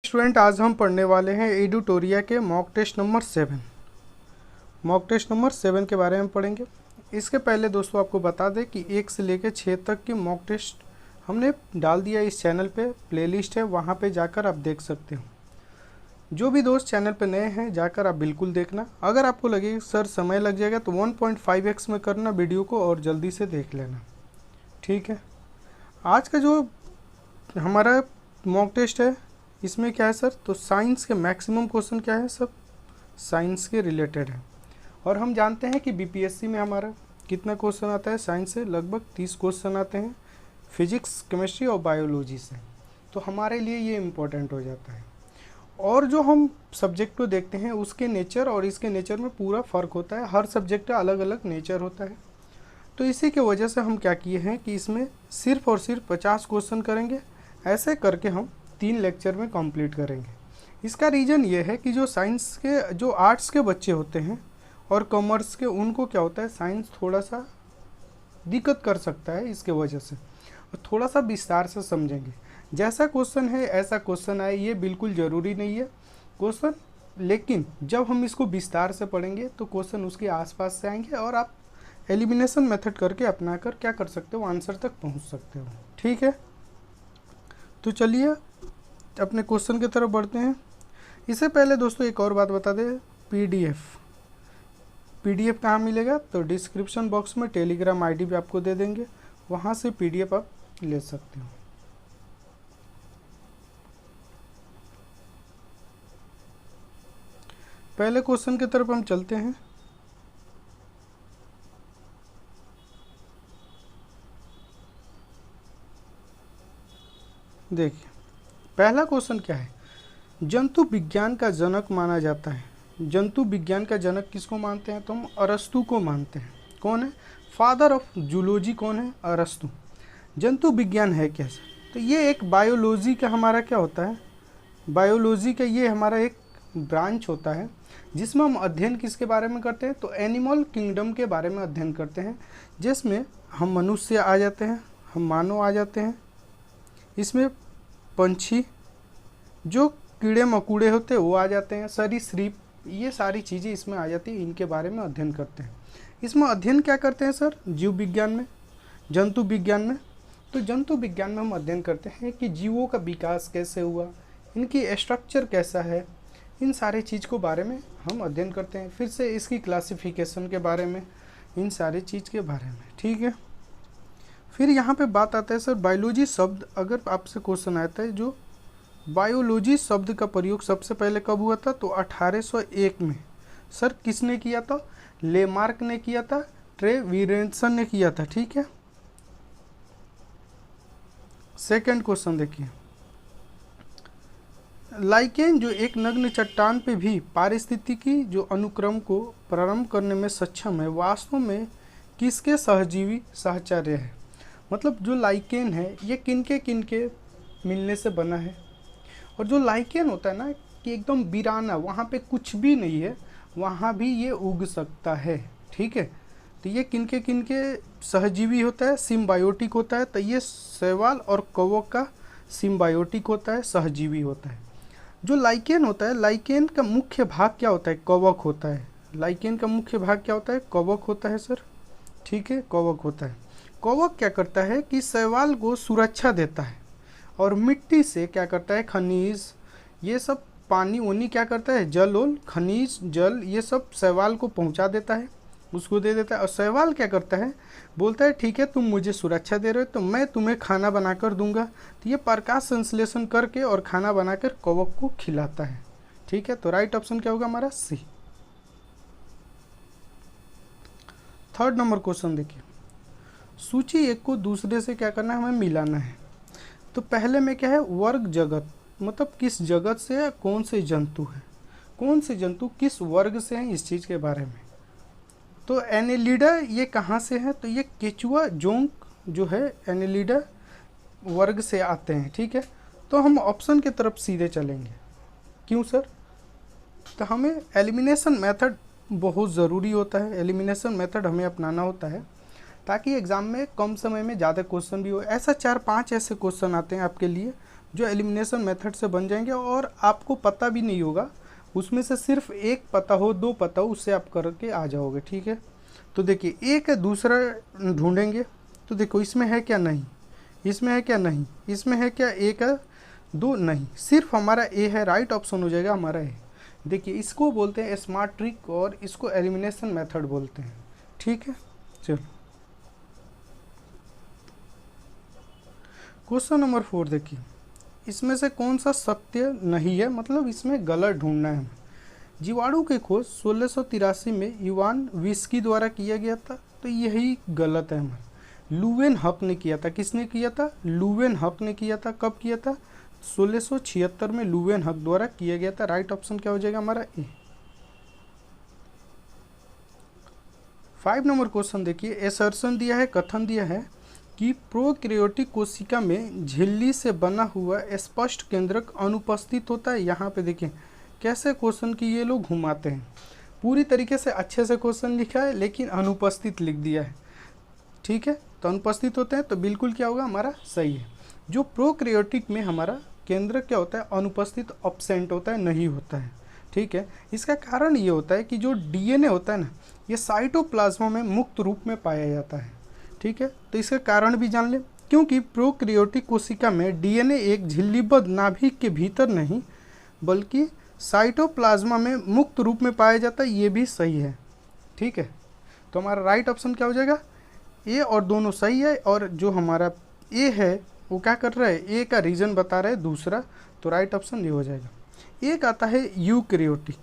Student, आज हम पढ़ने वाले हैं एडुटोरिया के mock test number 7। Mock test number 7 के बारे में पढ़ेंगे। इसके पहले दोस्तों आपको बता दें कि 1 से लेकर 6 तक की मॉक टेस्ट हमने डाल दिया इस चैनल पे, प्लेलिस्ट है, वहाँ पे जाकर आप देख सकते हो। जो भी दोस्त चैनल पे नए हैं जाकर आप बिल्कुल देखना। अगर आपको लगे सर समय लग जाएगा तो 1.5x में करना वीडियो को और जल्दी से देख लेना, ठीक है। आज का जो हमारा मॉक टेस्ट है इसमें क्या है सर, तो साइंस के मैक्सिमम क्वेश्चन क्या है, सब साइंस के रिलेटेड है। और हम जानते हैं कि बीपीएससी में हमारा कितना क्वेश्चन आता है, साइंस से लगभग 30 क्वेश्चन आते हैं, फिजिक्स, केमिस्ट्री और बायोलॉजी से। तो हमारे लिए ये इम्पोर्टेंट हो जाता है। और जो हम सब्जेक्ट को देखते हैं उसके नेचर और इसके नेचर में पूरा फ़र्क होता है, हर सब्जेक्ट का अलग अलग नेचर होता है। तो इसी के वजह से हम क्या किए हैं कि इसमें सिर्फ और सिर्फ 50 क्वेश्चन करेंगे। ऐसे करके हम 3 लेक्चर में कंप्लीट करेंगे। इसका रीज़न ये है कि जो साइंस के, जो आर्ट्स के बच्चे होते हैं और कॉमर्स के, उनको क्या होता है, साइंस थोड़ा सा दिक्कत कर सकता है। इसके वजह से थोड़ा सा विस्तार से समझेंगे। जैसा क्वेश्चन है ऐसा क्वेश्चन आए, ये बिल्कुल ज़रूरी नहीं है क्वेश्चन, लेकिन जब हम इसको विस्तार से पढ़ेंगे तो क्वेश्चन उसके आसपास से आएंगे और आप एलिमिनेशन मेथड करके अपना कर क्या कर सकते हो, आंसर तक पहुंच सकते हो, ठीक है। तो चलिए अपने क्वेश्चन की तरफ बढ़ते हैं। इससे पहले दोस्तों एक और बात बता दें, पीडीएफ कहाँ मिलेगा, तो डिस्क्रिप्शन बॉक्स में टेलीग्राम आईडी भी आपको दे देंगे, वहाँ से पीडीएफ आप ले सकते हो। पहले क्वेश्चन की तरफ हम चलते हैं। देखिए पहला क्वेश्चन क्या है, जंतु विज्ञान का जनक माना जाता है। जंतु विज्ञान का जनक किसको मानते हैं, तो हम अरस्तु को मानते हैं। कौन है, फादर ऑफ जूलॉजी कौन है, अरस्तु। जंतु विज्ञान है क्या सर, तो ये एक बायोलॉजी का हमारा क्या होता है, बायोलॉजी का ये हमारा एक ब्रांच होता है जिसमें हम अध्ययन किसके बारे में करते हैं, तो एनिमल किंगडम के बारे में अध्ययन करते हैं, जिसमें हम मनुष्य आ जाते हैं, हम मानव आ जाते हैं, इसमें पंछी, जो कीड़े मकोड़े होते हैं वो आ जाते हैं, सरीसृप, ये सारी चीज़ें इसमें आ जाती हैं। इनके बारे में अध्ययन करते हैं। इसमें अध्ययन क्या करते हैं सर, जीव विज्ञान में, जंतु विज्ञान में। तो जंतु विज्ञान में हम अध्ययन करते हैं कि जीवों का विकास कैसे हुआ, इनकी स्ट्रक्चर कैसा है, इन सारी चीज़ को बारे में हम अध्ययन करते हैं। फिर से इसकी क्लासिफिकेशन के बारे में, इन सारी चीज़ के बारे में, ठीक है। फिर यहाँ पे बात आता है सर बायोलॉजी शब्द, अगर आपसे क्वेश्चन आता है, जो बायोलॉजी शब्द का प्रयोग सबसे पहले कब हुआ था, तो 1801 में। सर किसने किया था, लेमार्क ने किया था, ट्रेविरेंसन ने किया था, ठीक है। सेकंड क्वेश्चन देखिए, लाइकेन जो एक नग्न चट्टान पे भी पारिस्थितिकी जो अनुक्रम को प्रारंभ करने में सक्षम है, वास्तव में किसके सहजीवी साहचर्य है। मतलब जो लाइकेन है ये किनके मिलने से बना है। और जो लाइकेन होता है ना कि एकदम वीराना, वहाँ पे कुछ भी नहीं है, वहाँ भी ये उग सकता है, ठीक है। तो ये किनके सहजीवी होता है, सिम्बायोटिक होता है। तो ये शैवाल और कवक का सिम्बायोटिक होता है, सहजीवी होता है। जो लाइकेन होता है, लाइकेन का मुख्य भाग क्या होता है, कवक होता है। लाइकेन का मुख्य भाग क्या होता है, कवक होता है सर, ठीक है, कवक होता है। कवक क्या करता है कि शैवाल को सुरक्षा देता है और मिट्टी से क्या करता है, खनिज, ये सब पानी वानी क्या करता है, जल और खनिज, जल, ये सब शैवाल को पहुंचा देता है, उसको दे देता है। और शैवाल क्या करता है, बोलता है ठीक है तुम मुझे सुरक्षा दे रहे हो तो मैं तुम्हें खाना बनाकर दूंगा। तो ये प्रकाश संश्लेषण करके और खाना बनाकर कवक को खिलाता है, ठीक है। तो राइट ऑप्शन क्या होगा हमारा, सी। थर्ड नंबर क्वेश्चन देखिए, सूची 1 को दूसरे से क्या करना है, हमें मिलाना है। तो पहले में क्या है, वर्ग जगत, मतलब किस जगत से कौन से जंतु है, कौन से जंतु किस वर्ग से हैं, इस चीज़ के बारे में। तो एनेलिडा ये कहाँ से है, तो ये केचुआ जोंक जो है एनेलिडा वर्ग से आते हैं, ठीक है। तो हम ऑप्शन की तरफ सीधे चलेंगे। क्यों सर, तो हमें एलिमिनेशन मेथड बहुत ज़रूरी होता है, एलिमिनेशन मेथड हमें अपनाना होता है ताकि एग्ज़ाम में कम समय में ज़्यादा क्वेश्चन भी हो। ऐसा 4-5 ऐसे क्वेश्चन आते हैं आपके लिए जो एलिमिनेशन मेथड से बन जाएंगे और आपको पता भी नहीं होगा, उसमें से सिर्फ एक पता हो, दो पता हो, उससे आप करके आ जाओगे। ठीक है, तो देखिए एक है, दूसरा ढूंढेंगे। तो देखो इसमें है क्या, नहीं, इसमें है क्या, नहीं, इसमें है क्या, एक है, दो, नहीं, सिर्फ हमारा ए है, राइट ऑप्शन हो जाएगा हमारा ए। देखिए इसको बोलते हैं स्मार्ट ट्रिक और इसको एलिमिनेशन मेथड बोलते हैं। ठीक है, चलो क्वेश्चन नंबर 4 देखिए, इसमें से कौन सा सत्य नहीं है, मतलब इसमें गलत ढूंढना है हमें। जीवाणु की खोज 1683 में युवान विस्की द्वारा किया गया था, तो यही गलत है हमारा। लुवेन हक ने किया था, किसने किया था, लुवेन हक ने किया था। कब किया था, 1676 में लुवेन हक द्वारा किया गया था। राइट ऑप्शन क्या हो जाएगा हमारा ए। 5 नंबर क्वेश्चन देखिए, एसर्शन दिया है, कथन दिया है कि प्रोकैरियोटिक कोशिका में झिल्ली से बना हुआ स्पष्ट केंद्रक अनुपस्थित होता है। यहाँ पे देखिए कैसे क्वेश्चन की ये लोग घुमाते हैं, पूरी तरीके से अच्छे से क्वेश्चन लिखा है लेकिन अनुपस्थित लिख दिया है। ठीक है, तो अनुपस्थित होते हैं तो बिल्कुल क्या होगा हमारा सही है। जो प्रोकैरियोटिक में हमारा केंद्रक क्या होता है, अनुपस्थित, अब्सेंट होता है, नहीं होता है। ठीक है, इसका कारण ये होता है कि जो डीएनए होता है ना, ये साइटोप्लाज्मा में मुक्त रूप में पाया जाता है। ठीक है, तो इसका कारण भी जान लें, क्योंकि प्रोकैरियोटिक कोशिका में डीएनए एक झिल्लीबद्ध नाभिक के भीतर नहीं बल्कि साइटोप्लाज्मा में मुक्त रूप में पाया जाता है, ये भी सही है। ठीक है, तो हमारा राइट ऑप्शन क्या हो जाएगा, ए, और दोनों सही है। और जो हमारा ए है वो क्या कर रहा है, ए का रीजन बता रहा है दूसरा, तो राइट ऑप्शन ये हो जाएगा। एक आता है यूकैरियोटिक,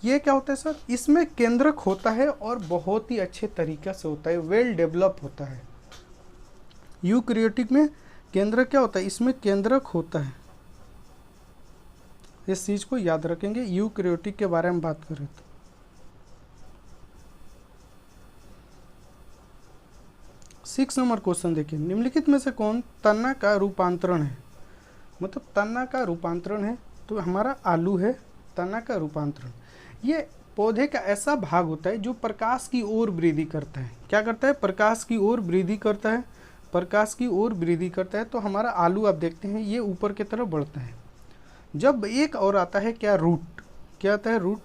ये क्या होता है सर, इसमें केंद्रक होता है और बहुत ही अच्छे तरीक़े से होता है, वेल डेवलप होता है। यूकैरियोटिक में केंद्रक क्या होता है, इसमें केंद्रक होता है, इस चीज़ को याद रखेंगे यूकैरियोटिक के बारे में बात करें तो। सिक्स नंबर क्वेश्चन देखिए, निम्नलिखित में से कौन तना का रूपांतरण है, मतलब तना का रूपांतरण है, तो हमारा आलू है तना का रूपांतरण। ये पौधे का ऐसा भाग होता है जो प्रकाश की ओर वृद्धि करता है। क्या करता है, प्रकाश की ओर वृद्धि करता है, प्रकाश की ओर वृद्धि करता है। तो हमारा आलू आप देखते हैं ये ऊपर की तरफ बढ़ता है। जब एक और आता है क्या, रूट, क्या आता है, रूट,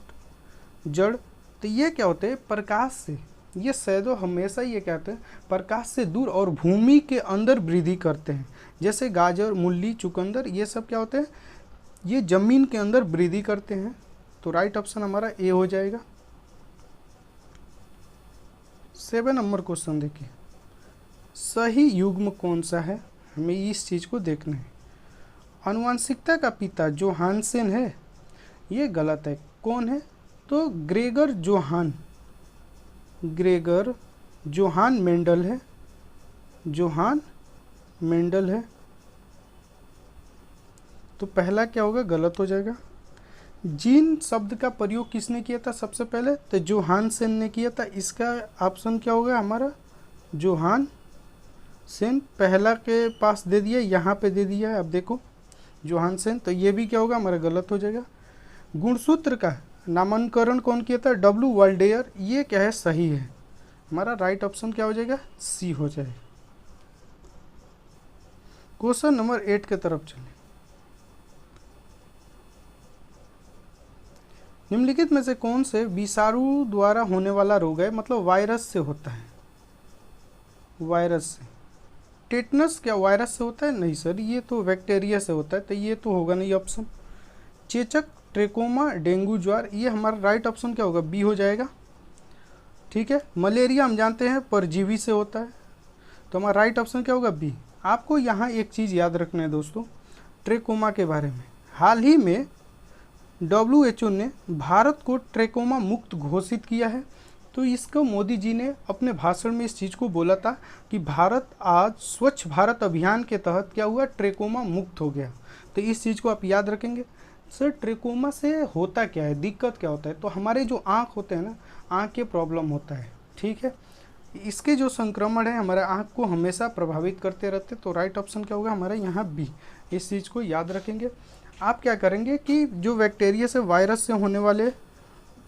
जड़। तो ये क्या होते हैं, प्रकाश से, ये शैडो हमेशा ये क्या होते हैं, प्रकाश से दूर और भूमि के अंदर वृद्धि करते हैं। जैसे गाजर, मूली, चुकंदर, ये सब क्या होते हैं, ये जमीन के अंदर वृद्धि करते हैं। तो राइट ऑप्शन हमारा ए हो जाएगा। 7 नंबर क्वेश्चन देखिए, सही युग्म कौन सा है, हमें इस चीज़ को देखना है। आनुवंशिकता का पिता जो हानसेन है, ये गलत है। कौन है, तो Gregor Johann, Gregor Johann Mendel है, जोहान मेंडल है। तो पहला क्या होगा, गलत हो जाएगा। जीन शब्द का प्रयोग किसने किया था सबसे पहले, तो जोहानसेन ने किया था। इसका ऑप्शन क्या होगा हमारा, जोहानसेन। पहला के पास दे दिया, यहाँ पे दे दिया है, अब देखो जोहानसेन, तो ये भी क्या होगा हमारा गलत हो जाएगा। गुणसूत्र का नामकरण कौन किया था, डब्ल्यू वाल्डेयर। ये क्या है, सही है। हमारा राइट ऑप्शन क्या हो जाएगा, सी हो जाएगा। क्वेश्चन नंबर 8 के तरफ चलें। निम्नलिखित में से कौन से विषाणु द्वारा होने वाला रोग है, मतलब वायरस से होता है, वायरस से। टेटनस क्या वायरस से होता है, नहीं सर, ये तो बैक्टीरिया से होता है, तो ये तो होगा नहीं ऑप्शन। चेचक, ट्रेकोमा, डेंगू ज्वार, ये हमारा राइट ऑप्शन क्या होगा, बी हो जाएगा। ठीक है, मलेरिया हम जानते हैं परजीवी से होता है, तो हमारा राइट ऑप्शन क्या होगा, बी। आपको यहाँ एक चीज़ याद रखना है दोस्तों, ट्रेकोमा के बारे में। हाल ही में WHO ने भारत को ट्रेकोमा मुक्त घोषित किया है। तो इसको मोदी जी ने अपने भाषण में इस चीज़ को बोला था कि भारत आज स्वच्छ भारत अभियान के तहत क्या हुआ, ट्रेकोमा मुक्त हो गया। तो इस चीज़ को आप याद रखेंगे। सर ट्रेकोमा से होता क्या है, दिक्कत क्या होता है, तो हमारे जो आँख होते हैं ना, आँख के प्रॉब्लम होता है। ठीक है, इसके जो संक्रमण है हमारे आँख को हमेशा प्रभावित करते रहते। तो राइट ऑप्शन क्या होगा हमारा यहाँ बी। इस चीज़ को याद रखेंगे। आप क्या करेंगे कि जो बैक्टीरिया से, वायरस से होने वाले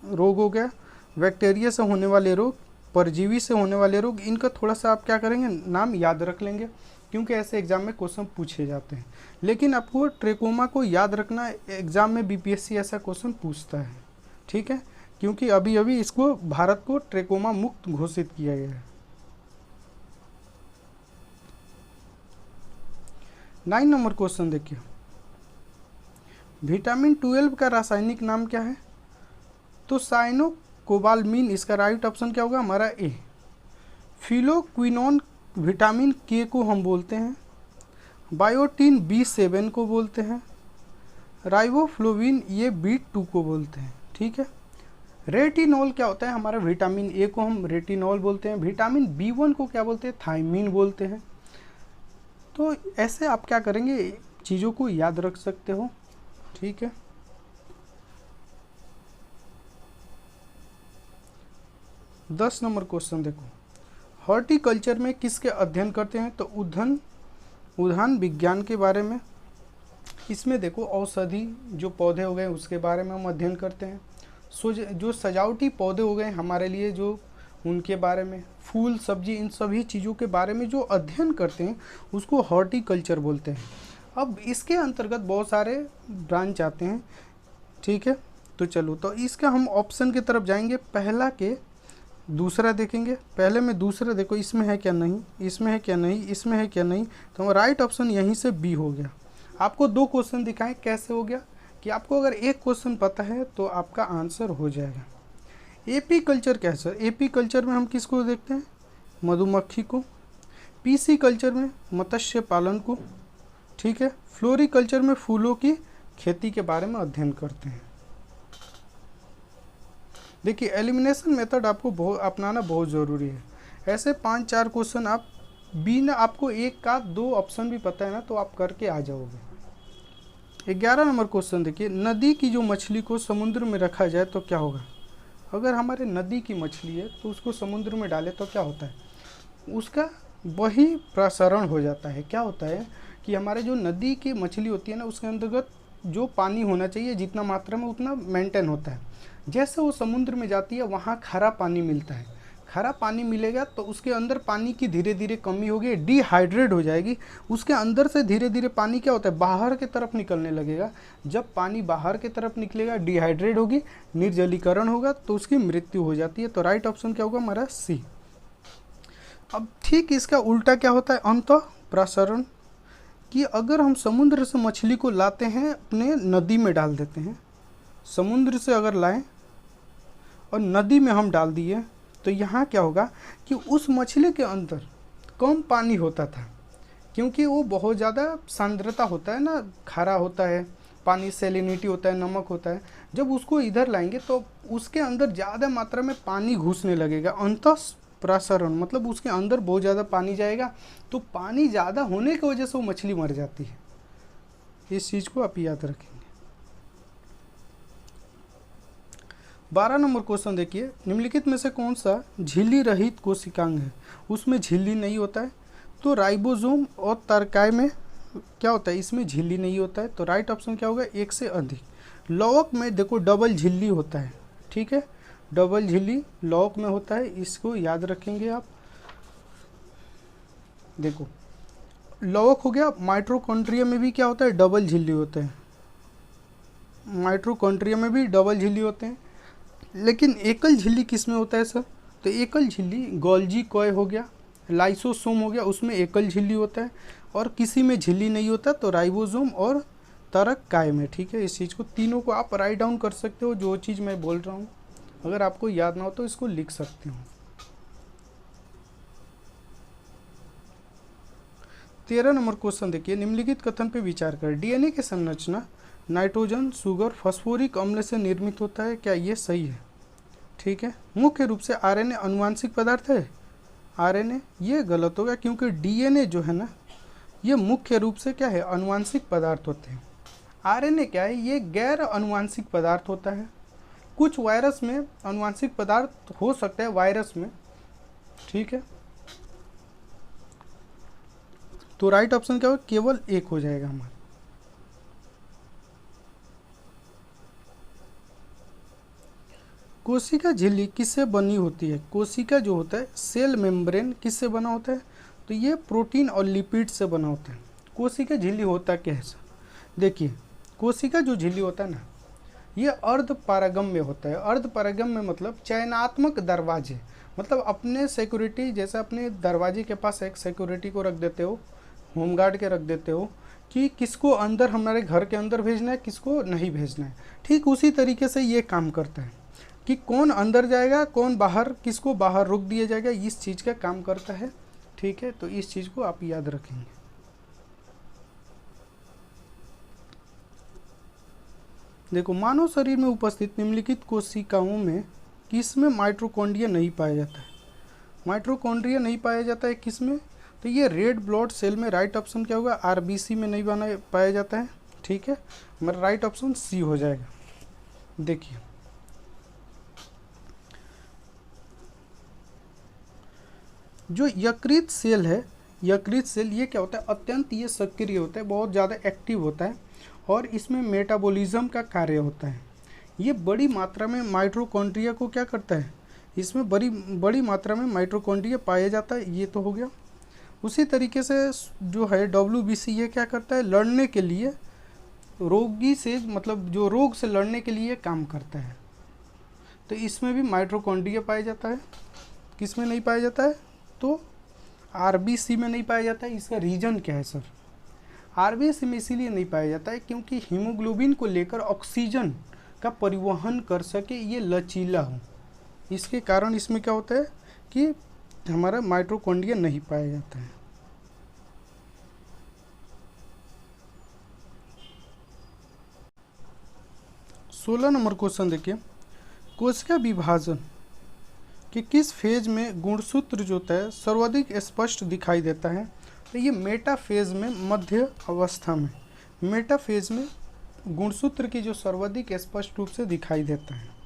रोग हो गया, बैक्टीरिया से होने वाले रोग, परजीवी से होने वाले रोग, इनका थोड़ा सा आप क्या करेंगे, नाम याद रख लेंगे। क्योंकि ऐसे एग्जाम में क्वेश्चन पूछे जाते हैं। लेकिन आपको ट्रेकोमा को याद रखना, एग्जाम में बीपीएससी ऐसा क्वेश्चन पूछता है, ठीक है, क्योंकि अभी अभी इसको भारत को ट्रेकोमा मुक्त घोषित किया गया है। 9 नंबर क्वेश्चन देखिए, विटामिन 12 का रासायनिक नाम क्या है? तो साइनोकोबाल्मिन, इसका राइट ऑप्शन क्या होगा हमारा ए। फिलोक्विनोन विटामिन के को हम बोलते हैं, बायोटिन B7 को बोलते हैं, राइबोफ्लोविन ये B2 को बोलते हैं, ठीक है। रेटिनॉल क्या होता है? हमारा विटामिन ए को हम रेटिनॉल बोलते हैं, विटामिन B1 को क्या बोलते हैं? थायमीन बोलते हैं। तो ऐसे आप क्या करेंगे, चीज़ों को याद रख सकते हो, ठीक है। दस नंबर क्वेश्चन देखो, हॉर्टिकल्चर में किसके अध्ययन करते हैं? तो उद्यान विज्ञान के बारे में। इसमें देखो औषधि जो पौधे हो गए उसके बारे में हम अध्ययन करते हैं, जो सजावटी पौधे हो गए हमारे लिए, जो उनके बारे में, फूल सब्जी, इन सभी चीज़ों के बारे में जो अध्ययन करते हैं उसको हॉर्टिकल्चर बोलते हैं। अब इसके अंतर्गत बहुत सारे ब्रांच आते हैं, ठीक है। तो चलो, तो इसका हम ऑप्शन की तरफ जाएंगे, पहला के दूसरा देखेंगे। पहले में दूसरा देखो, इसमें है क्या नहीं, इसमें है क्या नहीं, इसमें है क्या नहीं, तो हम राइट ऑप्शन यहीं से बी हो गया। आपको 2 क्वेश्चन दिखाएं, कैसे हो गया कि आपको अगर एक क्वेश्चन पता है तो आपका आंसर हो जाएगा। एपी कल्चर क्या है सर? एपी कल्चर में हम किसको देखते हैं? मधुमक्खी को। पीसी कल्चर में मत्स्य पालन को, ठीक है। फ्लोरिकल्चर में फूलों की खेती के बारे में अध्ययन करते हैं। देखिए, एलिमिनेशन मेथड आपको अपनाना बहुत ज़रूरी है। ऐसे 5-4 क्वेश्चन आप बिना, आपको एक का 2 ऑप्शन भी पता है ना, तो आप करके आ जाओगे। 11 नंबर क्वेश्चन देखिए, नदी की जो मछली को समुद्र में रखा जाए तो क्या होगा? अगर हमारे नदी की मछली है तो उसको समुद्र में डाले तो क्या होता है? उसका वही प्रसारण हो जाता है। क्या होता है कि हमारे जो नदी की मछली होती है ना, उसके अंतर्गत जो पानी होना चाहिए जितना मात्रा में, उतना मेंटेन होता है। जैसे वो समुद्र में जाती है वहाँ खारा पानी मिलता है, खारा पानी मिलेगा तो उसके अंदर पानी की धीरे धीरे कमी होगी, डिहाइड्रेट हो जाएगी। उसके अंदर से धीरे धीरे पानी क्या होता है, बाहर की तरफ निकलने लगेगा। जब पानी बाहर की तरफ निकलेगा, डिहाइड्रेट होगी, निर्जलीकरण होगा, तो उसकी मृत्यु हो जाती है। तो राइट ऑप्शन क्या होगा हमारा सी। अब ठीक इसका उल्टा क्या होता है, अंतः प्रसारण, कि अगर हम समुद्र से मछली को लाते हैं, अपने नदी में डाल देते हैं, समुद्र से अगर लाएं और नदी में हम डाल दिए, तो यहाँ क्या होगा कि उस मछली के अंदर कम पानी होता था, क्योंकि वो बहुत ज़्यादा सांद्रता होता है ना, खारा होता है पानी, सैलिनिटी होता है, नमक होता है। जब उसको इधर लाएंगे तो उसके अंदर ज़्यादा मात्रा में पानी घुसने लगेगा, अंतः प्रसारण, मतलब उसके अंदर बहुत ज़्यादा पानी जाएगा, तो पानी ज़्यादा होने की वजह से वो मछली मर जाती है। इस चीज़ को आप याद रखेंगे। 12 नंबर क्वेश्चन देखिए, निम्नलिखित में से कौन सा झिल्ली रहित कोशिकांग है? उसमें झिल्ली नहीं होता है। तो राइबोसोम और तर्काय में क्या होता है, इसमें झिल्ली नहीं होता है। तो राइट ऑप्शन क्या होगा, एक से अधिक। लौक में देखो डबल झिल्ली होता है, ठीक है, डबल झिल्ली लौक में होता है, इसको याद रखेंगे आप। देखो लौक हो गया, माइटोकॉन्ड्रिया में भी क्या होता है, डबल झिल्ली होते हैं, माइटोकॉन्ड्रिया में भी डबल झिल्ली होते हैं। लेकिन एकल झिल्ली किस में होता है सर? तो एकल झिल्ली गोल्जी कॉय हो गया, लाइसोसोम हो गया, उसमें एकल झिल्ली होता है, और किसी में झिल्ली नहीं होता तो राइबोसोम और तर्काय में, ठीक है। इस चीज़ को तीनों को आप राइट डाउन कर सकते हो, जो चीज़ मैं बोल रहा हूँ। अगर आपको याद ना हो तो इसको लिख सकते हो। 13 नंबर क्वेश्चन देखिए, निम्नलिखित कथन पे विचार कर, डीएनए की संरचना नाइट्रोजन, शुगर, फास्फोरिक अम्ल से निर्मित होता है, क्या ये सही है? ठीक है। मुख्य रूप से आरएनए अनुवांशिक पदार्थ है, आरएनए ये गलत होगा, क्योंकि डीएनए जो है ना, ये मुख्य रूप से क्या है, अनुवांशिक पदार्थ होते हैं। आरएनए क्या है, ये गैर अनुवांशिक पदार्थ होता है। कुछ वायरस में अनुवांशिक पदार्थ हो सकता है, वायरस में, ठीक है। तो राइट ऑप्शन क्या होगा, केवल एक हो जाएगा हमारा। कोशिका झिल्ली किससे बनी होती है? कोशिका जो होता है सेल मेम्ब्रेन किससे बना होता है? तो ये प्रोटीन और लिपिड से बना होता है। कोशिका झिल्ली होता क्या है सर? देखिए, कोशिका जो झिल्ली होता है ना, ये अर्ध पारगम्य होता है। अर्ध पारगम्य मतलब चयनात्मक दरवाजे, मतलब अपने सिक्योरिटी, जैसे अपने दरवाजे के पास एक सिक्योरिटी को रख देते हो, होमगार्ड के रख देते हो कि किसको अंदर, हमारे घर के अंदर भेजना है, किसको नहीं भेजना है। ठीक उसी तरीके से ये काम करता है कि कौन अंदर जाएगा, कौन बाहर, किसको बाहर रोक दिया जाएगा, इस चीज़ का काम करता है। ठीक है, तो इस चीज़ को आप याद रखेंगे। देखो, मानव शरीर में उपस्थित निम्नलिखित कोशिकाओं में किसमें माइटोकॉन्ड्रिया नहीं पाया जाता है? माइटोकॉन्ड्रिया नहीं पाया जाता है किसमें? तो ये रेड ब्लड सेल में। राइट ऑप्शन क्या होगा? आरबीसी में नहीं बना पाया जाता है। ठीक है, हमारा राइट ऑप्शन सी हो जाएगा। देखिए, जो यकृत सेल है, यकृत सेल ये क्या होता है? अत्यंत ये सक्रिय होता है, बहुत ज़्यादा एक्टिव होता है और इसमें मेटाबॉलिज्म का कार्य होता है। ये बड़ी मात्रा में माइटोकॉन्ड्रिया को क्या करता है? इसमें बड़ी मात्रा में माइटोकॉन्ड्रिया पाया जाता है। ये तो हो गया। उसी तरीके से जो है डब्ल्यूबीसी, ये क्या करता है? लड़ने के लिए, रोगी से, मतलब जो रोग से लड़ने के लिए काम करता है। तो इसमें भी माइटोकॉन्ड्रिया पाया जाता है। किस में नहीं पाया जाता है? तो आरबीसी में नहीं पाया जाता है। इसका रीज़न क्या है सर? आरबीसी में इसीलिए नहीं पाया जाता है क्योंकि हीमोग्लोबिन को लेकर ऑक्सीजन का परिवहन कर सके, ये लचीला हो। इसके कारण इसमें क्या होता है कि हमारा माइटोकॉन्ड्रिया नहीं पाया जाता है। सोलह नंबर क्वेश्चन देखिए, कोशिका विभाजन कि किस फेज में गुणसूत्र जो होता है सर्वाधिक स्पष्ट दिखाई देता है? तो ये मेटाफेज में, मध्य अवस्था में, मेटाफेज में गुणसूत्र की जो सर्वाधिक स्पष्ट रूप से दिखाई देता है।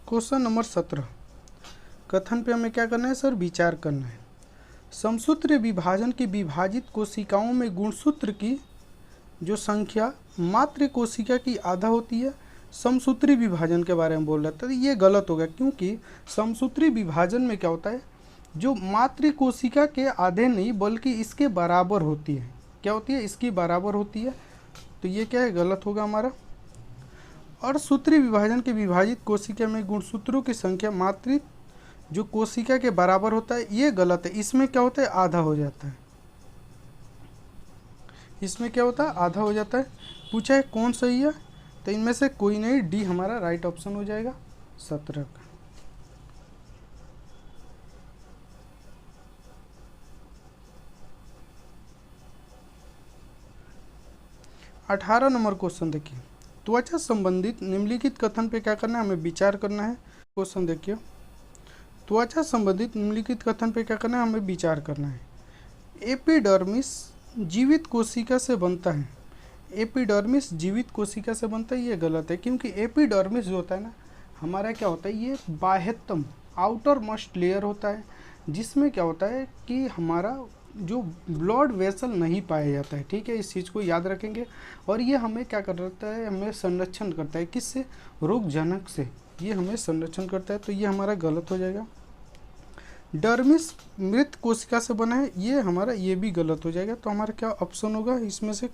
क्वेश्चन नंबर 17, कथन पे हमें क्या करना है सर? विचार करना है। समसूत्रीय विभाजन की विभाजित कोशिकाओं में गुणसूत्र की जो संख्या मात्र कोशिका की आधा होती है। समसूत्री विभाजन के बारे में बोल रहा था, तो ये गलत हो गया क्योंकि समसूत्री विभाजन में क्या होता है? जो मातृ कोशिका के आधे नहीं बल्कि इसके बराबर होती है। क्या होती है? इसकी बराबर होती है। तो ये क्या है? गलत होगा हमारा। और सूत्री विभाजन के विभाजित कोशिका में गुणसूत्रों की संख्या मातृ जो कोशिका के बराबर होता है, ये गलत है। इसमें क्या होता है? आधा हो जाता है। इसमें क्या होता है? आधा हो जाता है। पूछा है कौन सही है? तो इनमें से कोई नहीं, डी हमारा राइट ऑप्शन हो जाएगा 17 का। अठारह नंबर क्वेश्चन देखिए, त्वचा संबंधित निम्नलिखित कथन पे क्या करना है? हमें विचार करना है। क्वेश्चन देखिए, त्वचा संबंधित निम्नलिखित कथन पे क्या करना है? हमें विचार करना है। एपिडर्मिस जीवित कोशिका से बनता है। एपिडर्मिस जीवित कोशिका से बनता है, ये गलत है क्योंकि एपिडर्मिस जो होता है ना, हमारा क्या होता है? ये बाह्यतम, आउटर मोस्ट लेयर होता है, जिसमें क्या होता है कि हमारा जो ब्लड वेसल नहीं पाया जाता है। ठीक है, इस चीज़ को याद रखेंगे। और ये हमें क्या करता है? हमें संरक्षण करता है। किससे? रोगजनक से ये हमें संरक्षण करता है। तो ये हमारा गलत हो जाएगा। डर्मिस मृत कोशिका से बना है, ये हमारा ये भी गलत हो जाएगा। तो हमारा क्या ऑप्शन होगा? इसमें से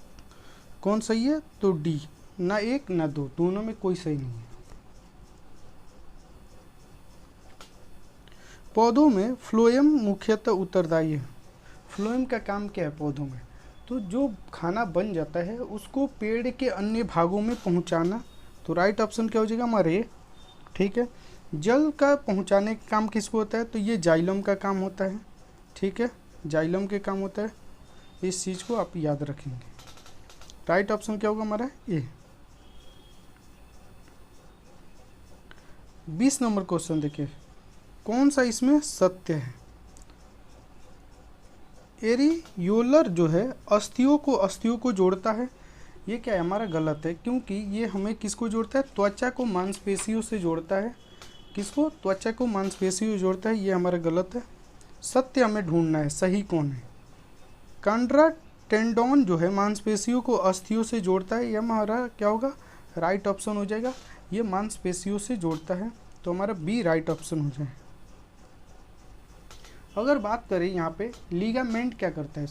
कौन सही है? तो डी, ना एक ना दो, दोनों में कोई सही नहीं है। पौधों में फ्लोएम मुख्यतः उत्तरदायी है। फ्लोएम का काम क्या है पौधों में? तो जो खाना बन जाता है उसको पेड़ के अन्य भागों में पहुंचाना। तो राइट ऑप्शन क्या हो जाएगा हमारे? ठीक है, जल का पहुंचाने का काम किसको होता है? तो ये जाइलम का काम होता है। ठीक है, जाइलम के काम होता है। इस चीज़ को आप याद रखेंगे। राइट ऑप्शन क्या होगा हमारा? ए। 20 नंबर क्वेश्चन देखिए, कौन सा इसमें सत्य है? एरियोलर जो है अस्थियों को जोड़ता है, ये क्या है? हमारा गलत है क्योंकि ये हमें किसको जोड़ता है? त्वचा को मांसपेशियों से जोड़ता है। किसको? त्वचा को मांसपेशियों से जोड़ता है, ये हमारा गलत है। सत्य हमें ढूंढना है, सही कौन है? कंड्रा टेंडोन जो है मांसपेशियों को अस्थियों से जोड़ता है, यह हमारा क्या होगा? राइट ऑप्शन हो जाएगा। ये मांसपेशियों से जोड़ता है, तो हमारा बी राइट ऑप्शन हो जाए। अगर बात करें यहाँ पे लिगामेंट क्या करता है,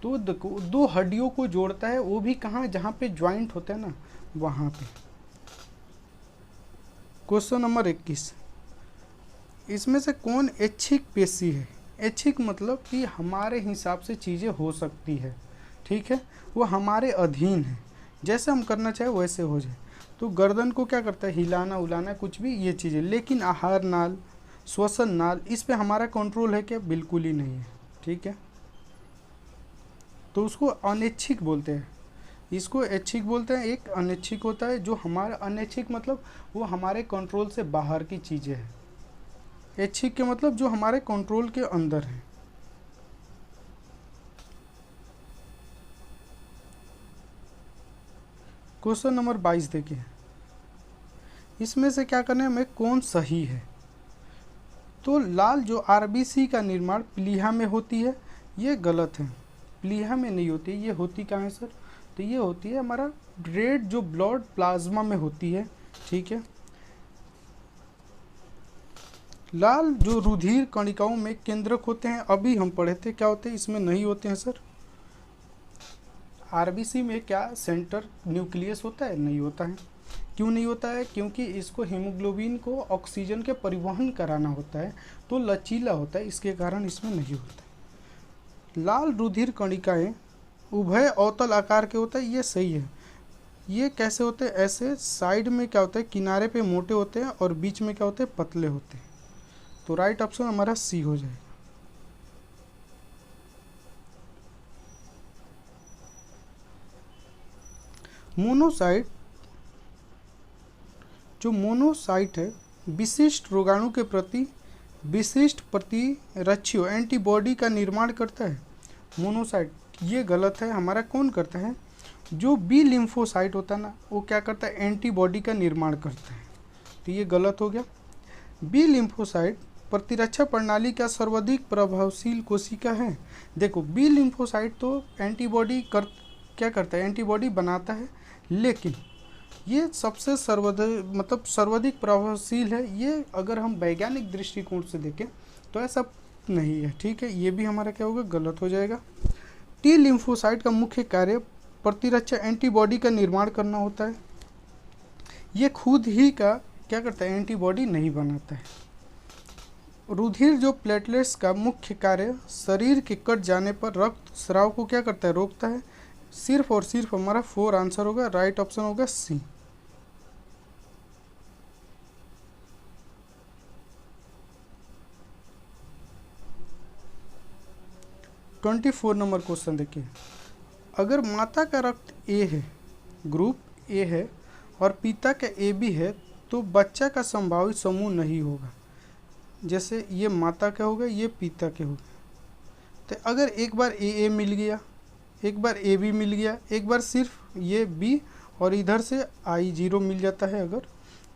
तो देखो दो हड्डियों को जोड़ता है, वो भी कहाँ, जहाँ पे ज्वाइंट होता है ना वहाँ पे। क्वेश्चन नंबर 21, इसमें से कौन ऐच्छिक पेशी है? ऐच्छिक मतलब कि हमारे हिसाब से चीज़ें हो सकती है, ठीक है, वो हमारे अधीन है, जैसे हम करना चाहे वैसे हो जाए। तो गर्दन को क्या करता है, हिलाना उलाना कुछ भी, ये चीज़ें। लेकिन आहार नाल, श्वसन नाल, इस पे हमारा कंट्रोल है क्या? बिल्कुल ही नहीं है, ठीक है। तो उसको अनैच्छिक बोलते हैं, इसको ऐच्छिक बोलते हैं। एक अनैच्छिक होता है जो हमारा, अनैच्छिक मतलब वो हमारे कंट्रोल से बाहर की चीज़ें हैं। ऐच्छिक के मतलब जो हमारे कंट्रोल के अंदर है। क्वेश्चन नंबर 22 देखिए, इसमें से क्या करना है हमें, कौन सही है? तो लाल जो आरबीसी का निर्माण प्लीहा में होती है, ये गलत है, प्लीहा में नहीं होती, ये होती कहाँ है सर? तो ये होती है हमारा रेड जो ब्लड प्लाज्मा में होती है, ठीक है। लाल जो रुधिर कणिकाओं में केंद्रक होते हैं, अभी हम पढ़े थे, क्या होते हैं इसमें? नहीं होते हैं सर। आरबीसी में क्या सेंटर न्यूक्लियस होता है? नहीं होता है। क्यों नहीं होता है? क्योंकि इसको हीमोग्लोबिन को ऑक्सीजन के परिवहन कराना होता है, तो लचीला होता है, इसके कारण इसमें नहीं होता। लाल रुधिर कणिकाएं उभय अवतल आकार के होता है, ये सही है। ये कैसे होते हैं? ऐसे साइड में क्या होता है, किनारे पे मोटे होते हैं और बीच में क्या होते हैं, पतले होते हैं। तो राइट ऑप्शन हमारा सी हो जाएगा। मोनोसाइट, जो मोनोसाइट है, विशिष्ट रोगाणु के प्रति विशिष्ट प्रतिरक्षियों एंटीबॉडी का निर्माण करता है। मोनोसाइट, ये गलत है, हमारा कौन करता है? जो बी लिम्फोसाइट होता है ना, वो क्या करता है, एंटीबॉडी का निर्माण करता है, तो ये गलत हो गया। बी लिम्फोसाइट प्रतिरक्षा प्रणाली का सर्वाधिक प्रभावशील कोशिका है। देखो बी लिम्फोसाइट तो एंटीबॉडी क्या करता है, एंटीबॉडी बनाता है, लेकिन ये सबसे सर्वाधिक प्रभावशील है। ये अगर हम वैज्ञानिक दृष्टिकोण से देखें तो ऐसा नहीं है, ठीक है, ये भी हमारा क्या होगा, गलत हो जाएगा। टी लिम्फोसाइट का मुख्य कार्य प्रतिरक्षा एंटीबॉडी का निर्माण करना होता है। ये खुद ही का क्या करता है, एंटीबॉडी नहीं बनाता है। रुधिर जो प्लेटलेट्स का मुख्य कार्य शरीर के कट जाने पर रक्त स्राव को क्या करता है, रोकता है। सिर्फ और सिर्फ हमारा 4 आंसर होगा, राइट ऑप्शन होगा सी। ट्वेंटी 24 नंबर क्वेश्चन देखिए, अगर माता का रक्त ए है, ग्रुप ए है, और पिता का ए बी है, तो बच्चा का संभावित समूह नहीं होगा। जैसे ये माता का होगा, ये पिता के होगा। तो अगर एक बार ए मिल गया, एक बार ए बी मिल गया, एक बार सिर्फ ये बी और इधर से आई 0 मिल जाता है अगर,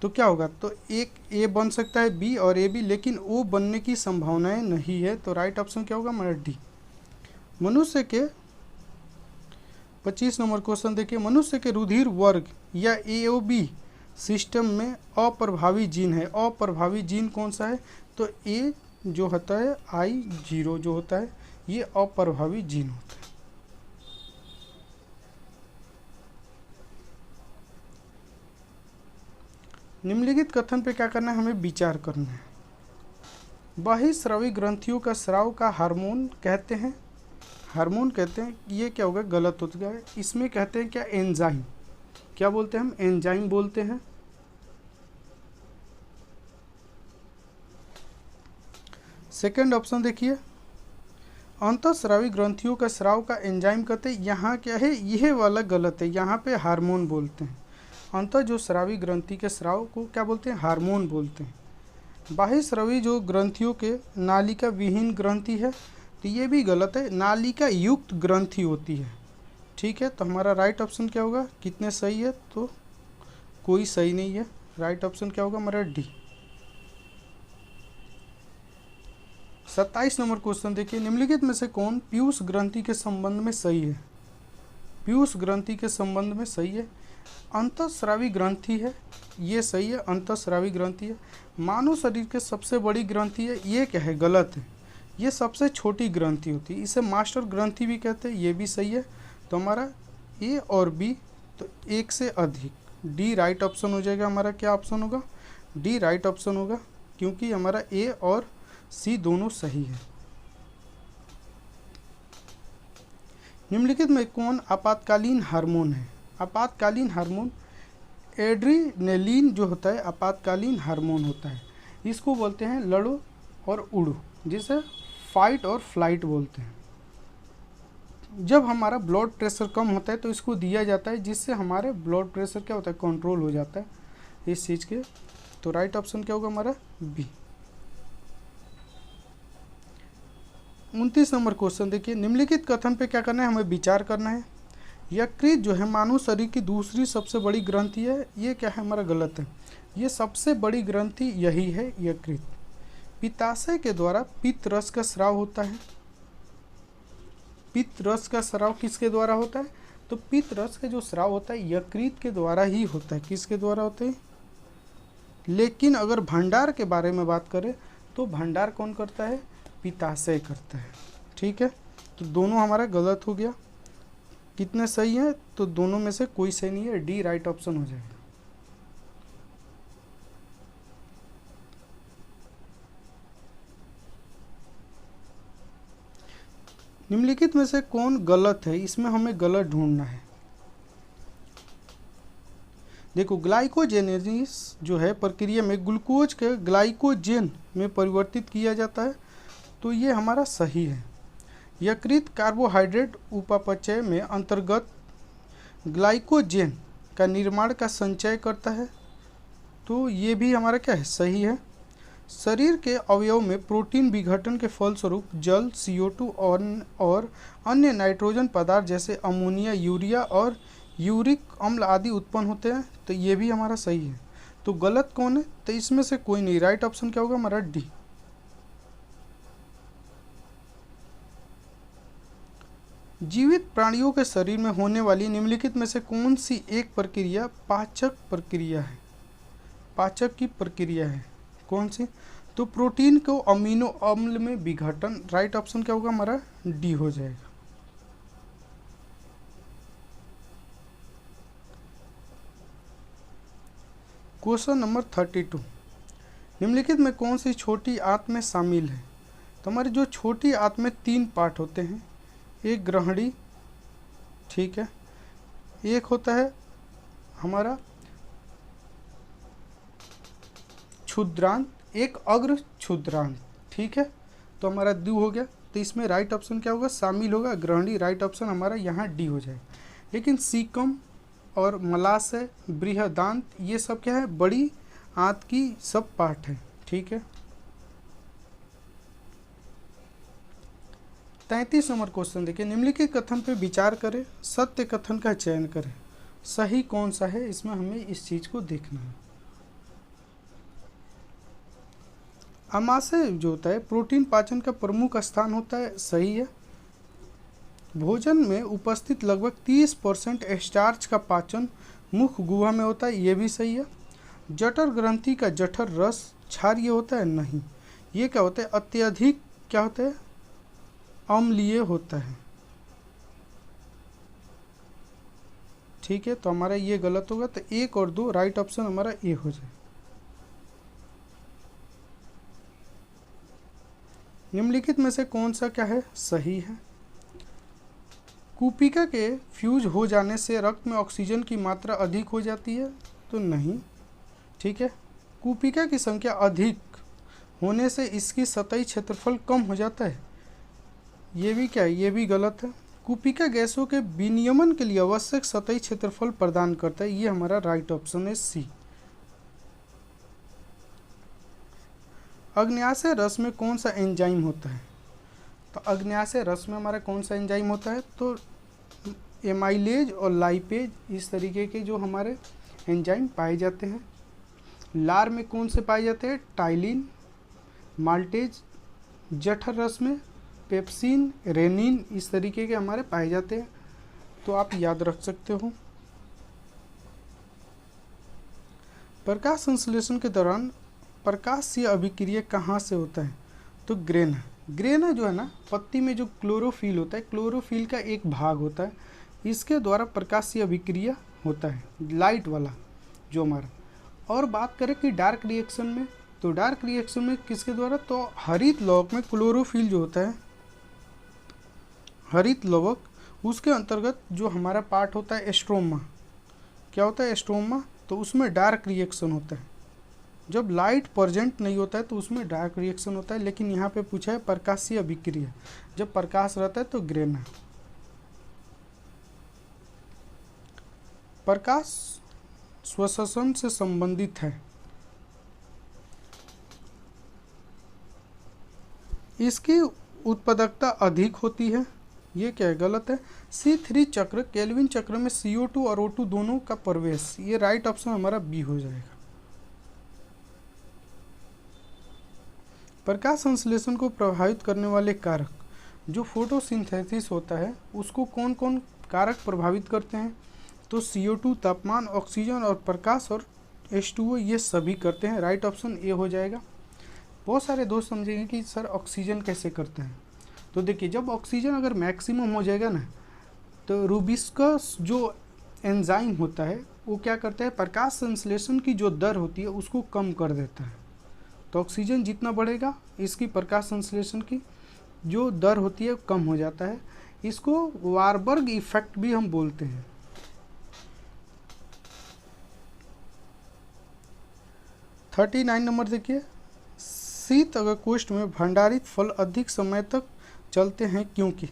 तो क्या होगा, तो एक ए बन सकता है बी और ए बी, लेकिन ओ बनने की संभावनाएं नहीं है। तो राइट ऑप्शन क्या होगा हमारा डी। मनुष्य के 25 नंबर क्वेश्चन देखिए, मनुष्य के रुधिर वर्ग या AOB सिस्टम में अप्रभावी जीन है। अप्रभावी जीन कौन सा है? तो ए जो होता है I0 जो होता है, ये अप्रभावी जीन होता है। निम्नलिखित कथन पे क्या करना है, हमें विचार करना है। बहिस्रावी ग्रंथियों का स्राव का हार्मोन कहते हैं, हार्मोन कहते हैं, ये क्या होगा, गलत हो गया है। इसमें कहते हैं क्या, एंजाइम। क्या बोलते हैं हम, एंजाइम बोलते हैं। सेकंड ऑप्शन देखिए, अंतःस्रावी ग्रंथियों का स्राव का एंजाइम कहते हैं, यहाँ क्या है, यह वाला गलत है, यहाँ पे हार्मोन बोलते हैं। अंतः जो स्रावी ग्रंथि के स्राव को क्या बोलते हैं, हार्मोन बोलते हैं। बाह्यस्रावी जो ग्रंथियों के नालिका विहीन ग्रंथि है, तो ये भी गलत है, नालिका युक्त ग्रंथि होती है, ठीक है। तो हमारा राइट ऑप्शन क्या होगा, कितने सही है, तो कोई सही नहीं है। राइट ऑप्शन क्या होगा हमारा डी। 27 नंबर क्वेश्चन देखिए, निम्नलिखित में से कौन पीयूष ग्रंथि के संबंध में सही है? पीयूष ग्रंथि के संबंध में सही है, अंतःस्रावी ग्रंथि है, ये सही है, अंतःस्रावी ग्रंथि है। मानव शरीर के सबसे बड़ी ग्रंथि है, ये क्या है, गलत है, ये सबसे छोटी ग्रंथि होती है, इसे मास्टर ग्रंथि भी कहते हैं, ये भी सही है। तो हमारा ए और बी, तो एक से अधिक, डी राइट ऑप्शन हो जाएगा हमारा। क्या ऑप्शन होगा? डी राइट ऑप्शन होगा, क्योंकि हमारा ए और सी दोनों सही है। निम्नलिखित में कौन आपातकालीन हार्मोन है? आपातकालीन हार्मोन एड्रीनेलिन जो होता है आपातकालीन हार्मोन होता है। इसको बोलते हैं लड़ो और उड़ो, जिसे फाइट और फ्लाइट बोलते हैं। जब हमारा ब्लड प्रेशर कम होता है तो इसको दिया जाता है, जिससे हमारे ब्लड प्रेशर क्या होता है? कंट्रोल हो जाता है इस चीज़ के। तो राइट ऑप्शन क्या होगा हमारा? बी। 29 नंबर क्वेश्चन देखिए, निम्नलिखित कथन पे क्या करना है? हमें विचार करना है। यकृत जो है मानव शरीर की दूसरी सबसे बड़ी ग्रंथि है, ये क्या है? हमारा गलत है। ये सबसे बड़ी ग्रंथि यही है, यकृत। पित्ताशय के द्वारा पित्त रस का स्राव होता है। पित्त रस का स्राव किसके द्वारा होता है? तो पित्त रस का जो स्राव होता है यकृत के द्वारा ही होता है। किसके द्वारा होता है? लेकिन अगर भंडार के बारे में बात करें तो भंडार कौन करता है? पित्ताशय करता है। ठीक है, तो दोनों हमारा गलत हो गया। कितने सही है? तो दोनों में से कोई सही नहीं है, डी राइट ऑप्शन हो जाएगा। निम्नलिखित में से कौन गलत है? इसमें हमें गलत ढूंढना है। देखो, ग्लाइकोजेनेसिस जो है प्रक्रिया में ग्लूकोज के ग्लाइकोजेन में परिवर्तित किया जाता है, तो ये हमारा सही है। यकृत कार्बोहाइड्रेट उपापचय में अंतर्गत ग्लाइकोजेन का निर्माण का संचय करता है, तो ये भी हमारा क्या है? सही है। शरीर के अवयव में प्रोटीन विघटन के फलस्वरूप जल, CO2 और अन्य नाइट्रोजन पदार्थ जैसे अमोनिया, यूरिया और यूरिक अम्ल आदि उत्पन्न होते हैं, तो ये भी हमारा सही है। तो गलत कौन है? तो इसमें से कोई नहीं। राइट ऑप्शन क्या होगा हमारा? डी। जीवित प्राणियों के शरीर में होने वाली निम्नलिखित में से कौन सी एक प्रक्रिया पाचक प्रक्रिया है? पाचक की प्रक्रिया है कौन सी? तो प्रोटीन को अमीनो अम्ल में विघटन। राइट ऑप्शन क्या होगा हमारा? डी हो जाएगा। क्वेश्चन नंबर 32, निम्नलिखित में कौन सी छोटी आंत में शामिल है? तो हमारी जो छोटी आंत में 3 पार्ट होते हैं, एक ग्रहणी, ठीक है, एक होता है हमारा क्षुद्रांत, एक अग्र क्षुद्रांत। ठीक है, तो हमारा 2 हो गया। तो इसमें राइट ऑप्शन क्या होगा? शामिल होगा ग्रहणी। राइट ऑप्शन हमारा यहाँ डी हो जाएगा। लेकिन सीकम और मलाशय, बृहदांत, ये सब क्या है? बड़ी आंत की सब पार्ट है। ठीक है, 33 नंबर क्वेश्चन देखिए, निम्नलिखित कथन पे विचार करें, सत्य कथन का चयन करें, सही कौन सा है? इसमें हमें इस चीज़ को देखना है। आमाशय जो होता है प्रोटीन पाचन का प्रमुख स्थान होता है, सही है। भोजन में उपस्थित लगभग 30% स्टार्च का पाचन मुख गुहा में होता है, ये भी सही है। जठर ग्रंथि का जठर रस क्षारीय होता है, नहीं। ये क्या होता है? अत्यधिक क्या होता है? अम्लीय होता है। ठीक है, तो हमारा ये गलत होगा। तो 1 और 2 राइट ऑप्शन हमारा ए हो जाए। निम्नलिखित में से कौन सा क्या है? सही है। कूपिका के फ्यूज हो जाने से रक्त में ऑक्सीजन की मात्रा अधिक हो जाती है, तो नहीं। ठीक है, कूपिका की संख्या अधिक होने से इसकी सतही क्षेत्रफल कम हो जाता है, ये भी क्या है? ये भी गलत है। कूपिका गैसों के विनियमन के लिए आवश्यक सतही क्षेत्रफल प्रदान करता है, ये हमारा राइट ऑप्शन है, सी। अग्न्याशय रस में कौन सा एंजाइम होता है? तो अग्न्याशय रस में हमारा कौन सा एंजाइम होता है? तो एमाइलेज और लाइपेज, इस तरीके के जो हमारे एंजाइम पाए जाते हैं। लार में कौन से पाए जाते हैं? Ptyalin, maltase. जठर रस में पेप्सिन, रेनिन, इस तरीके के हमारे पाए जाते हैं, तो आप याद रख सकते हो। प्रकाश संश्लेषण के दौरान प्रकाशीय अभिक्रिया कहाँ से होता है? तो ग्रेन है, ग्रेना जो है ना, पत्ती में जो क्लोरोफिल होता है, क्लोरोफिल का एक भाग होता है, इसके द्वारा प्रकाशीय अभिक्रिया होता है, लाइट वाला जो हमारा। और बात करें कि डार्क रिएक्शन में, तो डार्क रिएक्शन में किसके द्वारा, तो हरित लवक में क्लोरोफिल जो होता है, हरित लवक, उसके अंतर्गत जो हमारा पार्ट होता है एस्ट्रोमा, क्या होता है एस्ट्रोमा, तो उसमें डार्क रिएक्शन होता है। जब लाइट प्रेजेंट नहीं होता है तो उसमें डार्क रिएक्शन होता है, लेकिन यहाँ पे पूछा है प्रकाशीय अभिक्रिया, जब प्रकाश रहता है तो ग्रेना। प्रकाश स्वशोषण से संबंधित है, इसकी उत्पादकता अधिक होती है, ये क्या है, गलत है। C3 चक्र, केल्विन चक्र में CO2 और O2 दोनों का प्रवेश, ये राइट ऑप्शन हमारा बी हो जाएगा। प्रकाश संश्लेषण को प्रभावित करने वाले कारक, जो फोटोसिंथेसिस होता है उसको कौन कौन कारक प्रभावित करते हैं, तो CO2, तापमान, ऑक्सीजन और प्रकाश और H2O, ये सभी करते हैं, राइट ऑप्शन ए हो जाएगा। बहुत सारे दोस्त समझेंगे कि सर ऑक्सीजन कैसे करते हैं, तो देखिए जब ऑक्सीजन अगर मैक्सिमम हो जाएगा ना, तो रूबिस्कस जो एंजाइम होता है वो क्या करता है, प्रकाश संश्लेषण की जो दर होती है उसको कम कर देता है। तो ऑक्सीजन जितना बढ़ेगा, इसकी प्रकाश संश्लेषण की जो दर होती है कम हो जाता है। इसको वारबर्ग इफेक्ट भी हम बोलते हैं। 39 नंबर देखिए, शीत अवस्था में भंडारित फल अधिक समय तक चलते हैं क्योंकि,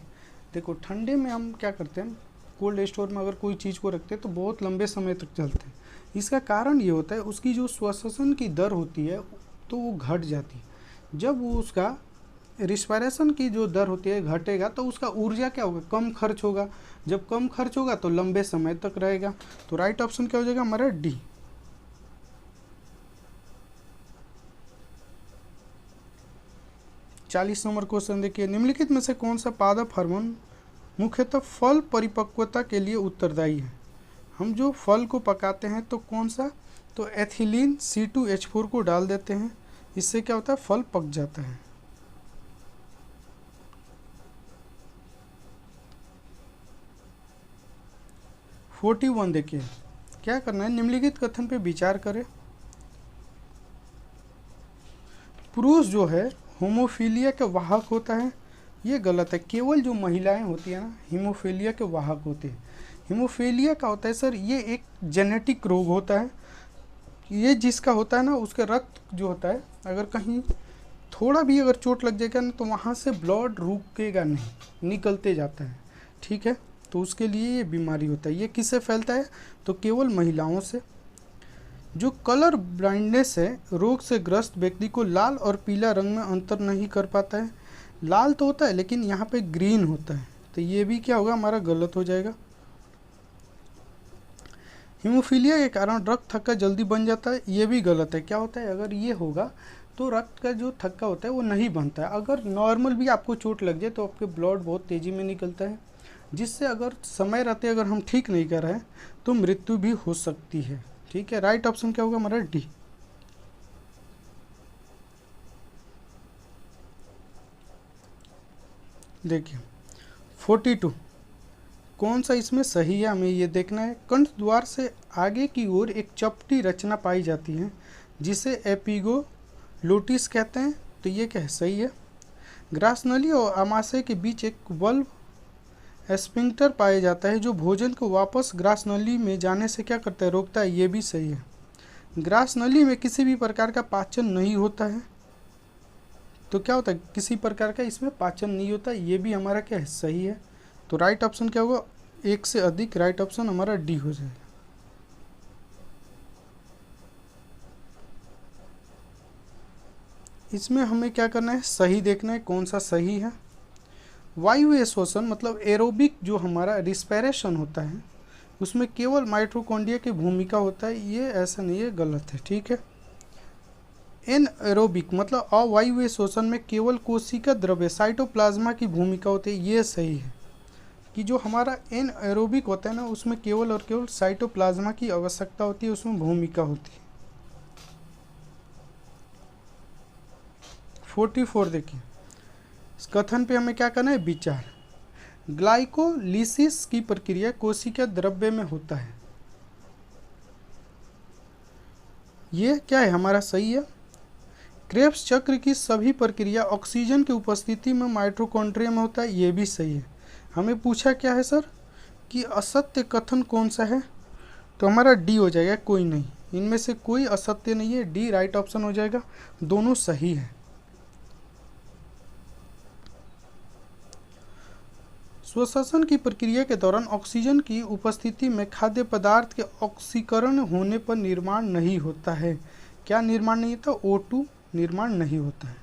देखो ठंडे में हम क्या करते हैं, कोल्ड स्टोर में अगर कोई चीज़ को रखते हैं तो बहुत लंबे समय तक चलते हैं। इसका कारण ये होता है उसकी जो श्वसन की दर होती है तो वो घट जाती है। जब वो उसका रिस्पायरेशन की जो दर होती है घटेगा तो उसका ऊर्जा क्या होगा, कम खर्च होगा। जब कम खर्च होगा तो लंबे समय तक रहेगा। तो राइट ऑप्शन क्या हो जाएगा हमारा डी। चालीस नंबर क्वेश्चन देखिए, निम्नलिखित में से कौन सा पादप हार्मोन मुख्यतः फल परिपक्वता के लिए उत्तरदायी है। हम जो फल को पकाते हैं तो कौन सा, तो एथिलीन C2H4 को डाल देते हैं, इससे क्या होता है फल पक जाता है। फोर्टी 41 देखिए, क्या करना है, निम्नलिखित कथन पे विचार करें। पुरुष जो है होमोफीलिया के वाहक होता है, ये गलत है। केवल जो महिलाएं होती है ना हीमोफीलिया के वाहक होते हैं। हीमोफीलिया का होता है सर, ये एक जेनेटिक रोग होता है। ये जिसका होता है ना उसके रक्त जो होता है, अगर कहीं थोड़ा भी अगर चोट लग जाएगा ना तो वहाँ से ब्लड रुकेगा नहीं, निकलते जाता है, ठीक है। तो उसके लिए ये बीमारी होता है। ये किससे फैलता है, तो केवल महिलाओं से। जो कलर ब्लाइंडनेस है, रोग से ग्रस्त व्यक्ति को लाल और पीला रंग में अंतर नहीं कर पाता है। लाल तो होता है लेकिन यहाँ पे ग्रीन होता है, तो ये भी क्या होगा हमारा गलत हो जाएगा। हीमोफीलिया के कारण रक्त थक्का जल्दी बन जाता है, ये भी गलत है। क्या होता है, अगर ये होगा तो रक्त का जो थक्का होता है वो नहीं बनता है। अगर नॉर्मल भी आपको चोट लग जाए तो आपके ब्लड बहुत तेज़ी में निकलता है, जिससे अगर समय रहते अगर हम ठीक नहीं कर रहे हैं तो मृत्यु भी हो सकती है, ठीक है। राइट ऑप्शन क्या होगा हमारा डी। देखिए 42 कौन सा इसमें सही है, हमें ये देखना है। कंठ द्वार से आगे की ओर एक चपटी रचना पाई जाती है जिसे एपिगोलोटिस कहते हैं, तो ये क्या है, सही है। ग्रासनली और आमाशय के बीच एक वल्व एस्फिंक्टर पाया जाता है जो भोजन को वापस ग्रासनली में जाने से क्या करता है, रोकता है, ये भी सही है। ग्रासनली में किसी भी प्रकार का पाचन नहीं होता है, तो क्या होता है, किसी प्रकार का इसमें पाचन नहीं होता, ये भी हमारा क्या है, सही है। तो राइट ऑप्शन क्या होगा, एक से अधिक, राइट ऑप्शन हमारा डी हो जाएगा। इसमें हमें क्या करना है, सही देखना है कौन सा सही है। वायु श्वसन मतलब एरोबिक जो हमारा रिस्पायरेशन होता है उसमें केवल माइटोकॉन्ड्रिया की भूमिका होता है, ये ऐसा नहीं है, गलत है, ठीक है। एन एरोबिक मतलब अवायवीय श्वसन में केवल कोशिका द्रव्य साइटोप्लाज्मा की भूमिका होती है, ये सही है कि जो हमारा एन एरोबिक होता है ना उसमें केवल और केवल साइटोप्लाज्मा की आवश्यकता होती है, उसमें भूमिका होती है। 44 देखिए, इस कथन पे हमें क्या करना है, विचार। ग्लाइकोलिसिस की प्रक्रिया कोशिका द्रव्य में होता है, ये क्या है हमारा सही है। क्रेब्स चक्र की सभी प्रक्रिया ऑक्सीजन की उपस्थिति में माइटोकॉन्ड्रिया में होता है, ये भी सही है। हमें पूछा क्या है सर कि असत्य कथन कौन सा है, तो हमारा डी हो जाएगा, कोई नहीं, इनमें से कोई असत्य नहीं है, डी राइट ऑप्शन हो जाएगा, दोनों सही है। श्वसन की प्रक्रिया के दौरान ऑक्सीजन की उपस्थिति में खाद्य पदार्थ के ऑक्सीकरण होने पर निर्माण नहीं होता है। क्या निर्माण नहीं होता, O2 निर्माण नहीं होता है।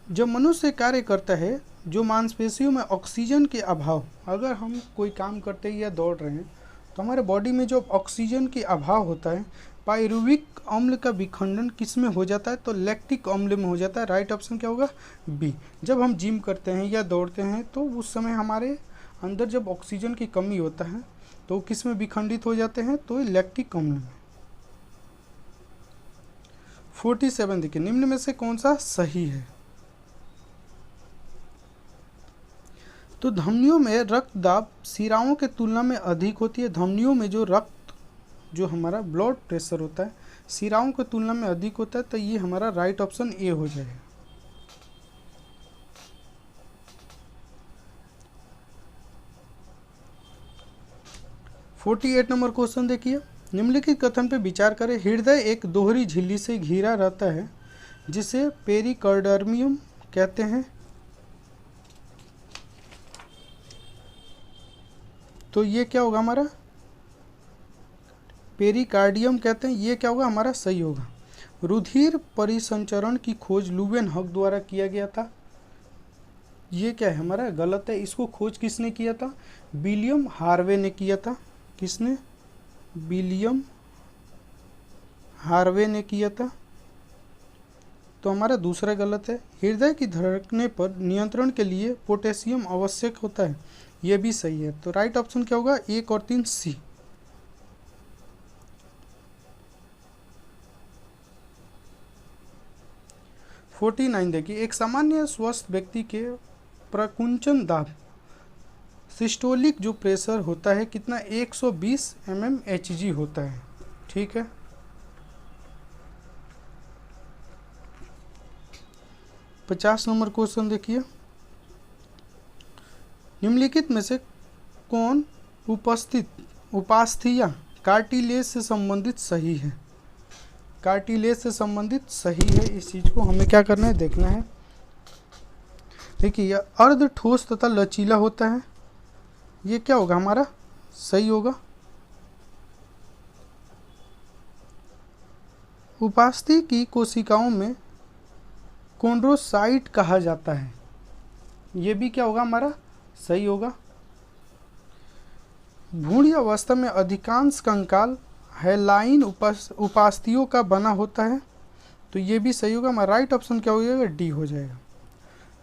जब मनुष्य कार्य करता है, जो मांसपेशियों में ऑक्सीजन के अभाव, अगर हम कोई काम करते हैं या दौड़ रहे हैं तो हमारे बॉडी में जो ऑक्सीजन के अभाव होता है, पायरुविक अम्ल का विखंडन किस में हो जाता है, तो लैक्टिक अम्ल में हो जाता है। राइट ऑप्शन क्या होगा, बी। जब हम जिम करते हैं या दौड़ते हैं तो उस समय हमारे अंदर जब ऑक्सीजन की कमी होता है तो किस में विखंडित हो जाते हैं, तो लैक्टिक अम्ल में। 47 देखिए, निम्न में से कौन सा सही है। तो धमनियों में रक्त दाब सिराओं के तुलना में अधिक होती है। धमनियों में जो रक्त, जो हमारा ब्लड प्रेशर होता है, सिराओं की तुलना में अधिक होता है, तो ये हमारा राइट ऑप्शन ए हो जाएगा। फोर्टी 48 नंबर क्वेश्चन देखिए, निम्नलिखित कथन पे विचार करें। हृदय एक दोहरी झिल्ली से घिरा रहता है जिसे पेरिकार्डियम कहते हैं। तो ये क्या होगा हमारा, पेरिकार्डियम कहते हैं, ये क्या होगा हमारा सही होगा। रुधिर परिसंचरण की खोज लुवेनहॉक द्वारा किया गया था, ये क्या है हमारा गलत है। इसको खोज किसने किया था, विलियम हार्वे ने किया था। किसने, विलियम हार्वे ने किया था, तो हमारा दूसरा गलत है। हृदय की धड़कने पर नियंत्रण के लिए पोटेशियम आवश्यक होता है, ये भी सही है। तो राइट ऑप्शन क्या होगा, 1 और 3 सी। फोर्टी 49 देखिए, एक सामान्य स्वस्थ व्यक्ति के प्रकुंचन दाब सिस्टोलिक जो प्रेशर होता है कितना, 120 mmHg होता है, ठीक है। पचास नंबर क्वेश्चन देखिए, निम्नलिखित में से कौन उपास्थीया कार्टिलेज से संबंधित सही है। कार्टिलेज से संबंधित सही है, इस चीज को हमें क्या करना है, देखना है। देखिए यह अर्ध ठोस तथा लचीला होता है, ये क्या होगा हमारा सही होगा। उपास्थि की कोशिकाओं में कोंड्रोसाइट कहा जाता है, ये भी क्या होगा हमारा सही होगा। भ्रूण अवस्था में अधिकांश कंकाल हैलाइन उपास्थियों का बना होता है, तो ये भी सही होगा। हमारा राइट ऑप्शन क्या हो जाएगा, डी हो जाएगा।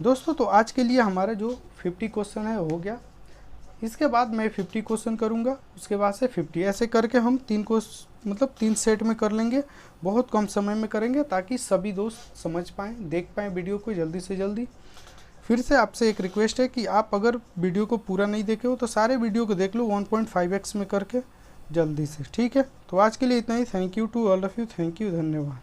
दोस्तों तो आज के लिए हमारा जो 50 क्वेश्चन है हो गया, इसके बाद मैं 50 क्वेश्चन करूँगा, उसके बाद से 50, ऐसे करके हम 3 सेट में कर लेंगे, बहुत कम समय में करेंगे ताकि सभी दोस्त समझ पाएँ, देख पाएँ वीडियो को जल्दी से जल्दी। फिर से आपसे एक रिक्वेस्ट है कि आप अगर वीडियो को पूरा नहीं देखे हो तो सारे वीडियो को देख लो 1.5x में करके जल्दी से, ठीक है। तो आज के लिए इतना ही। Thank you to all of you, thank you, धन्यवाद।